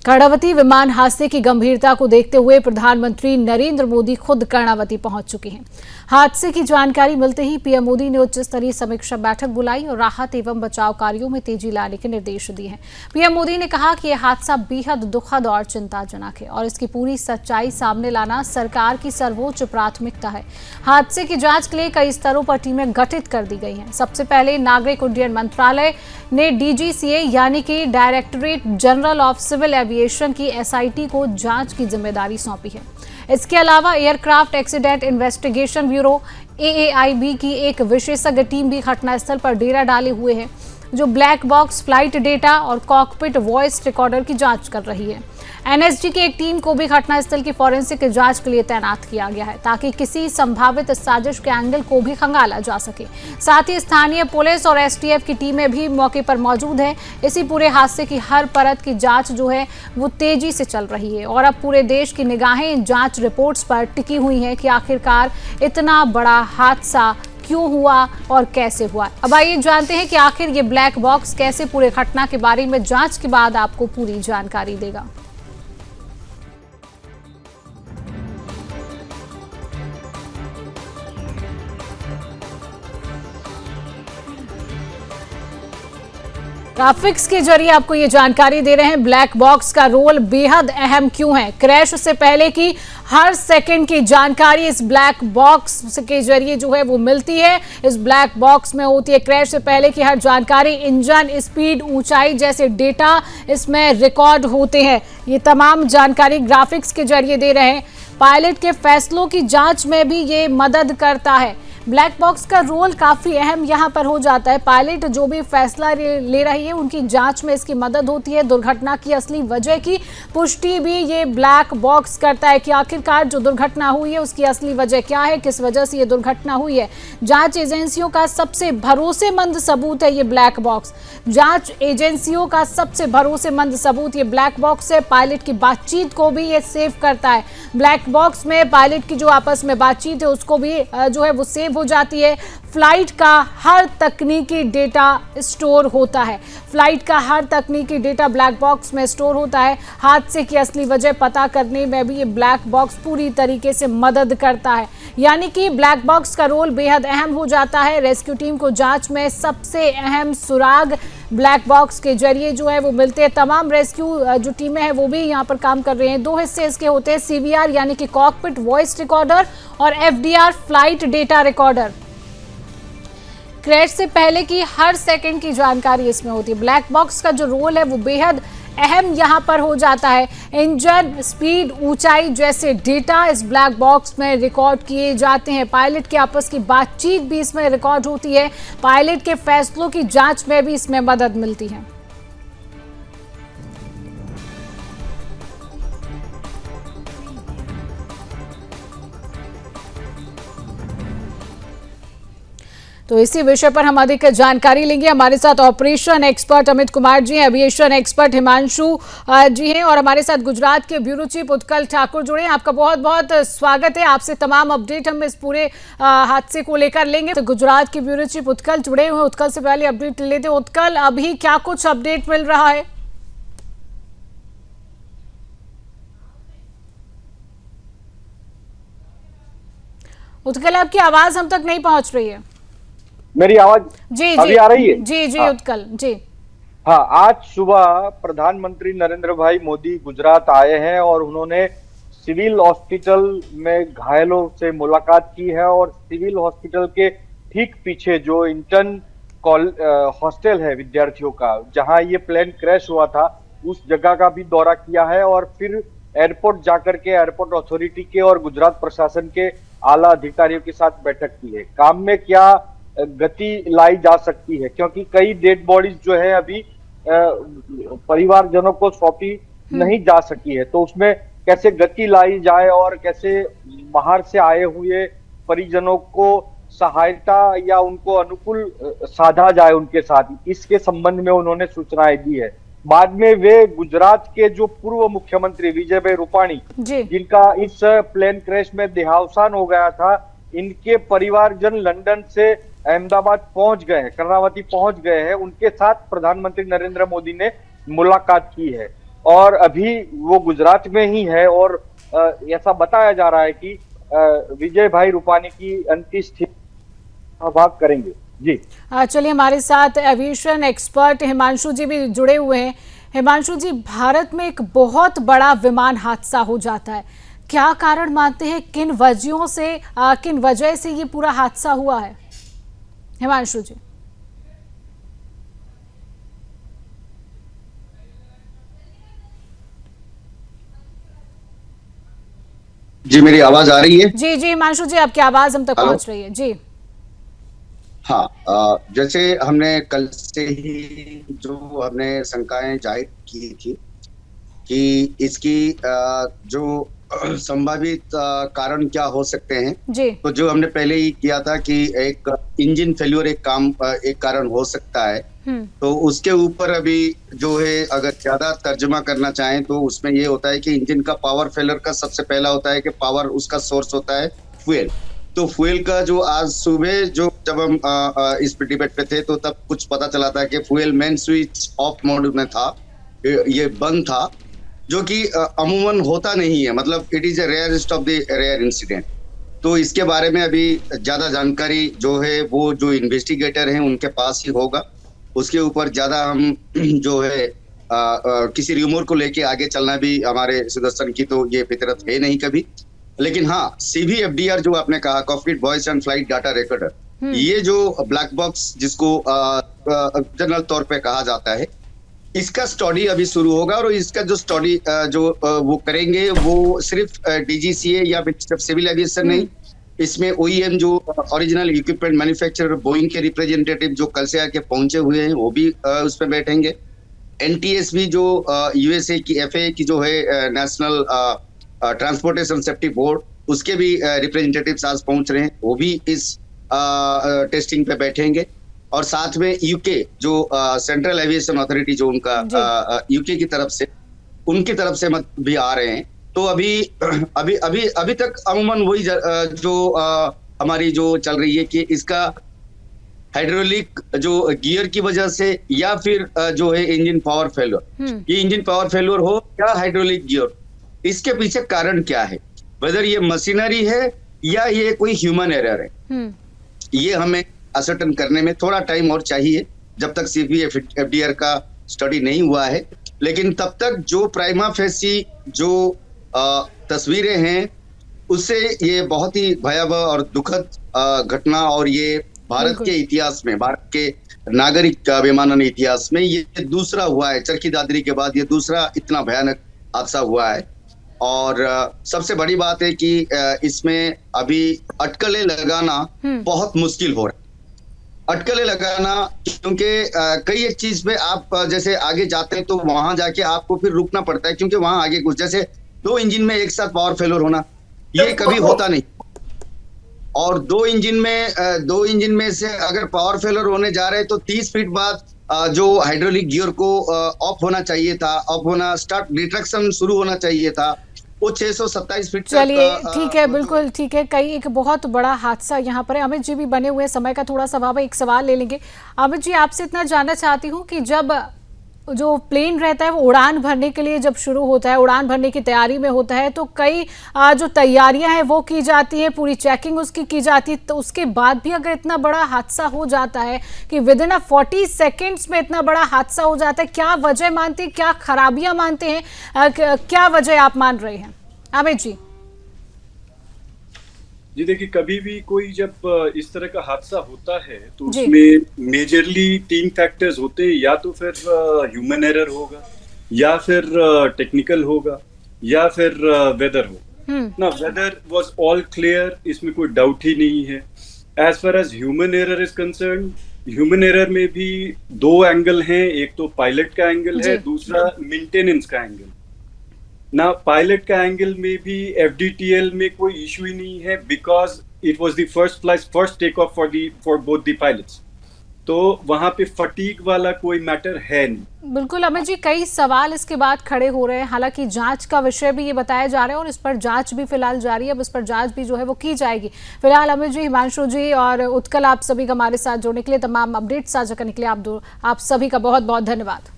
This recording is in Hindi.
कर्णावती विमान हादसे की गंभीरता को देखते हुए प्रधानमंत्री नरेंद्र मोदी खुद कर्णावती पहुंच चुके हैं। हादसे की जानकारी मिलते ही पीएम मोदी ने उच्च स्तरीय समीक्षा बैठक बुलाई और राहत एवं बचाव कार्यों में तेजी लाने के निर्देश दिए हैं। पीएम मोदी ने कहा कि यह हादसा बेहद दुखद और चिंताजनक है और इसकी पूरी सच्चाई सामने लाना सरकार की सर्वोच्च प्राथमिकता है। हादसे की जांच के लिए कई स्तरों पर टीमें गठित कर दी गई हैं। सबसे पहले नागरिक उड्डयन मंत्रालय ने डीजीसीए यानी कि Directorate General of Civil Aviation की एसआईटी को जांच की जिम्मेदारी सौंपी है। इसके अलावा Aircraft Accident Investigation Bureau AAIB की एक विशेषज्ञ टीम भी घटनास्थल पर डेरा डाले हुए है, जो ब्लैक बॉक्स फ्लाइट डेटा और कॉकपिट वॉइस रिकॉर्डर की जांच कर रही है। एनएसजी की एक टीम को भी घटनास्थल की फॉरेंसिक जांच के लिए तैनात किया गया है, ताकि किसी संभावित साजिश के एंगल को भी खंगाला जा सके। साथ ही स्थानीय पुलिस और एसटीएफ की टीमें भी मौके पर मौजूद हैं। इसी पूरे हादसे की हर परत की जांच जो है वो तेजी से चल रही है और अब पूरे देश की निगाहें जांच रिपोर्ट्स पर टिकी हुई हैं कि आखिरकार इतना बड़ा हादसा क्यों हुआ और कैसे हुआ। अब आइए जानते हैं कि आखिर ये ब्लैक बॉक्स कैसे पूरे घटना के बारे में जांच के बाद आपको पूरी जानकारी देगा। ग्राफिक्स के जरिए आपको ये जानकारी दे रहे हैं ब्लैक बॉक्स का रोल बेहद अहम क्यों है। क्रैश से पहले की हर सेकंड की जानकारी इस ब्लैक बॉक्स के जरिए जो है वो मिलती है। इस ब्लैक बॉक्स में होती है क्रैश से पहले की हर जानकारी, इंजन स्पीड, ऊंचाई जैसे डेटा इसमें रिकॉर्ड होते हैं। ये तमाम जानकारी ग्राफिक्स के जरिए दे रहे हैं। पायलट के फैसलों की जांच में भी ये मदद करता है। ब्लैक बॉक्स का रोल काफी अहम यहाँ पर हो जाता है। पायलट जो भी फैसला ले रही है उनकी जांच में इसकी मदद होती है। दुर्घटना की असली वजह की पुष्टि भी ये ब्लैक बॉक्स करता है कि आखिरकार जो दुर्घटना हुई है उसकी असली वजह क्या है, किस वजह से ये दुर्घटना हुई है। जांच एजेंसियों का सबसे भरोसेमंद सबूत है ये ब्लैक बॉक्स। जांच एजेंसियों का सबसे भरोसेमंद सबूत ये ब्लैक बॉक्स है। पायलट की बातचीत को भी ये सेव करता है। ब्लैक बॉक्स में पायलट की जो आपस में बातचीत है उसको भी जो है वो सेव हो जाती है। फ्लाइट का हर तकनीकी डेटा स्टोर होता है। फ्लाइट का हर तकनीकी डेटा ब्लैक बॉक्स में स्टोर होता है। हादसे की असली वजह पता करने में भी ये ब्लैक बॉक्स पूरी तरीके से मदद करता है। यानी कि ब्लैक बॉक्स का रोल बेहद अहम हो जाता है। रेस्क्यू टीम को जांच में सबसे अहम सुराग ब्लैक बॉक्स के जरिए जो है वो मिलते हैं। तमाम रेस्क्यू जो टीमें हैं वो भी यहाँ पर काम कर रहे हैं। दो हिस्से इसके होते हैं, सीवीआर यानी कि कॉकपिट वॉइस रिकॉर्डर और FDR flight data recorder. Crash से पहले की हर सेकंड की जानकारी इसमें होती है। ब्लैक बॉक्स का जो रोल है वो बेहद अहम यहाँ पर हो जाता है। इंजन स्पीड, ऊंचाई जैसे डेटा इस ब्लैक बॉक्स में रिकॉर्ड किए जाते हैं। पायलट के आपस की बातचीत भी इसमें रिकॉर्ड होती है। पायलट के फैसलों की जांच में भी इसमें मदद मिलती है। तो इसी विषय पर हम अधिक जानकारी लेंगे। हमारे साथ ऑपरेशन एक्सपर्ट अमित कुमार जी हैं, एविएशन एक्सपर्ट हिमांशु जी हैं और हमारे साथ गुजरात के ब्यूरो चीफ उत्कल ठाकुर जुड़े हैं। आपका बहुत बहुत स्वागत है। आपसे तमाम अपडेट हम इस पूरे हादसे को लेकर लेंगे। तो गुजरात के ब्यूरो चीफ उत्कल जुड़े हुए हैं। उत्कल से पहले अपडेट लेते हैं। उत्कल, अभी क्या कुछ अपडेट मिल रहा है? उत्कल, आपकी आवाज हम तक नहीं पहुंच रही है। मेरी आवाज जी अभी आ रही है? जी जी उत्कल जी। हाँ, आज सुबह प्रधानमंत्री नरेंद्र भाई मोदी गुजरात आए हैं और उन्होंने सिविल हॉस्पिटल में घायलों से मुलाकात की है और सिविल हॉस्पिटल के ठीक पीछे जो इंटर्न हॉस्टल है विद्यार्थियों का, जहां ये प्लेन क्रैश हुआ था, उस जगह का भी दौरा किया है और फिर एयरपोर्ट जाकर के एयरपोर्ट अथॉरिटी के और गुजरात प्रशासन के आला अधिकारियों के साथ बैठक की है। काम में क्या गति लाई जा सकती है, क्योंकि कई डेड बॉडीज जो है अभी परिवारजनों को सौंपी नहीं जा सकी है, तो उसमें कैसे गति लाई जाए और कैसे बाहर से आए हुए परिजनों को सहायता या उनको अनुकूल साधा जाए उनके साथ, इसके संबंध में उन्होंने सूचनाएं दी है। बाद में वे गुजरात के जो पूर्व मुख्यमंत्री विजय भाई रूपाणी, जिनका इस प्लेन क्रैश में देहावसान हो गया था, इनके परिवारजन लंदन से अहमदाबाद पहुंच गए हैं, कर्णावती पहुंच गए हैं। उनके साथ प्रधानमंत्री नरेंद्र मोदी ने मुलाकात की है। और अभी वो गुजरात में ही है और ऐसा बताया जा रहा है कि विजय भाई रूपानी की अंत्येष्टि भाग करेंगे। जी चलिए, हमारे साथ एविएशन एक्सपर्ट हिमांशु जी भी जुड़े हुए हैं। हिमांशु जी, भारत में एक बहुत बड़ा विमान हादसा हो जाता है, क्या कारण मानते हैं, किन वजह से ये पूरा हादसा हुआ है? हिमांशु जी। जी, मेरी आवाज आ रही है? जी जी हिमांशु जी, आपकी आवाज हम तक हेलो। पहुंच रही है जी। हाँ, जैसे हमने कल से ही जो हमने शंकाएं जाहिर की थी कि इसकी जो संभावित कारण क्या हो सकते हैं, जी। तो जो हमने पहले ही किया था कि एक इंजन फेल्योर एक कारण हो सकता है। तो उसके ऊपर अभी जो है, अगर ज्यादा तर्जुमा करना चाहें तो उसमें ये होता है कि इंजन का पावर फेलियर का सबसे पहला होता है कि पावर उसका सोर्स होता है फ्यूल। तो फ्यूल का जो आज सुबह जो जब हम इस डिबेट पे थे तो तब कुछ पता चला था कि fuel main switch off mode में था, ये बंद था, जो कि अमूमन होता नहीं है, मतलब it is a rarest of the rare incident. तो इसके बारे में अभी ज्यादा जानकारी जो है वो जो इन्वेस्टिगेटर हैं उनके पास ही होगा। उसके ऊपर ज्यादा हम जो है किसी रिमोर को लेके आगे चलना भी हमारे सुदर्शन की तो ये फितरत है नहीं कभी। लेकिन हाँ, CVFDR जो आपने कहा, cockpit voice and flight data recorder, ये जो ब्लैक बॉक्स जिसको जनरल तौर पे कहा जाता है, इसका स्टडी अभी शुरू होगा। और इसका जो स्टडी जो वो करेंगे वो सिर्फ DGCA या फिर सिविल एविएशन नहीं, इसमें OEM जो ओरिजिनल इक्विपमेंट मैन्युफैक्चरर बोइंग के रिप्रेजेंटेटिव जो कल से आके पहुंचे हुए हैं वो भी उस पर बैठेंगे। NTSB जो USA की FAA की जो है नेशनल ट्रांसपोर्टेशन सेफ्टी बोर्ड, उसके भी रिप्रेजेंटेटिव्स आज पहुंच रहे हैं, वो भी इस टेस्टिंग पे बैठेंगे। और साथ में यूके जो सेंट्रल एविएशन अथॉरिटी जो उनका यूके की तरफ से उनकी तरफ से मत भी आ रहे हैं। तो अभी अभी अभी अभी तक अमूमन वही जो हमारी जो चल रही है कि इसका हाइड्रोलिक जो गियर की वजह से या फिर जो है इंजन पावर फेलियर, ये इंजन पावर फेलियर हो या हाइड्रोलिक गियर, इसके पीछे कारण क्या है, वेदर ये मशीनरी है या ये कोई ह्यूमन एरर है, ये हमें असर्टन करने में थोड़ा टाइम और चाहिए जब तक CVFDR का स्टडी नहीं हुआ है। लेकिन तब तक जो प्राइमा फेसी जो तस्वीरें हैं उससे ये बहुत ही भयावह और दुखद घटना, और ये भारत के इतिहास में, भारत के नागरिक विमानन इतिहास में ये दूसरा हुआ है। चरखी दादरी के बाद ये दूसरा इतना भयानक हादसा हुआ है। और सबसे बड़ी बात है कि इसमें अभी अटकलें लगाना बहुत मुश्किल हो रहा है। अटकलें लगाना, क्योंकि कई एक चीज पे आप जैसे आगे जाते हैं तो वहां जाके आपको फिर रुकना पड़ता है, क्योंकि वहां आगे कुछ जैसे दो इंजन में एक साथ पावर फेलियर होना ये कभी होता नहीं। और दो इंजन में से अगर पावर फेलियर होने जा रहे हैं तो 30 फीट बाद जो हाइड्रोलिक गियर को ऑफ होना चाहिए था, ऑफ होना स्टार्ट डिट्रैक्शन शुरू होना चाहिए था, वो 627 फीट। चलिए ठीक है, बिल्कुल ठीक है। कई एक बहुत बड़ा हादसा यहाँ पर है। अमित जी भी बने हुए हैं, समय का थोड़ा सा अभाव है, एक सवाल ले लेंगे। अमित जी, आपसे इतना जानना चाहती हूँ कि जब जो प्लेन रहता है वो उड़ान भरने के लिए जब शुरू होता है, उड़ान भरने की तैयारी में होता है, तो कई जो तैयारियां हैं वो की जाती है, पूरी चेकिंग उसकी की जाती है, तो उसके बाद भी अगर इतना बड़ा हादसा हो जाता है कि विद इन 40 सेकेंड्स में इतना बड़ा हादसा हो जाता है, क्या वजह मानते हैं, क्या खराबियां मानते हैं, क्या वजह आप मान रहे हैं अमित जी? जी देखिए, कभी भी कोई जब इस तरह का हादसा होता है तो उसमें मेजरली 3 फैक्टर्स होते हैं, या तो फिर ह्यूमन एरर होगा, या फिर टेक्निकल होगा, या फिर वेदर होगा ना। वेदर वाज ऑल क्लियर, इसमें कोई डाउट ही नहीं है। As far as human error is concern, human error में भी 2 एंगल हैं, एक तो पायलट का एंगल है, दूसरा मेंटेनेंस का एंगल ना। पायलट का एंगल में भी FDTL में कोई इशू ही नहीं है, because it was the first take off for both the pilots, तो वहां पे फटीग वाला कोई मैटर है नहीं। बिल्कुल अमित जी, कई सवाल इसके बाद खड़े हो रहे हैं, हालांकि जांच का विषय भी ये बताया जा रहा है और इस पर जांच भी फिलहाल जारी है। अब इस पर जांच भी जो है वो की जाएगी। फिलहाल अमित जी, हिमांशु जी और उत्कल, आप सभी का हमारे साथ जुड़ने के लिए, तमाम अपडेट साझा करने के लिए आप सभी का बहुत बहुत धन्यवाद।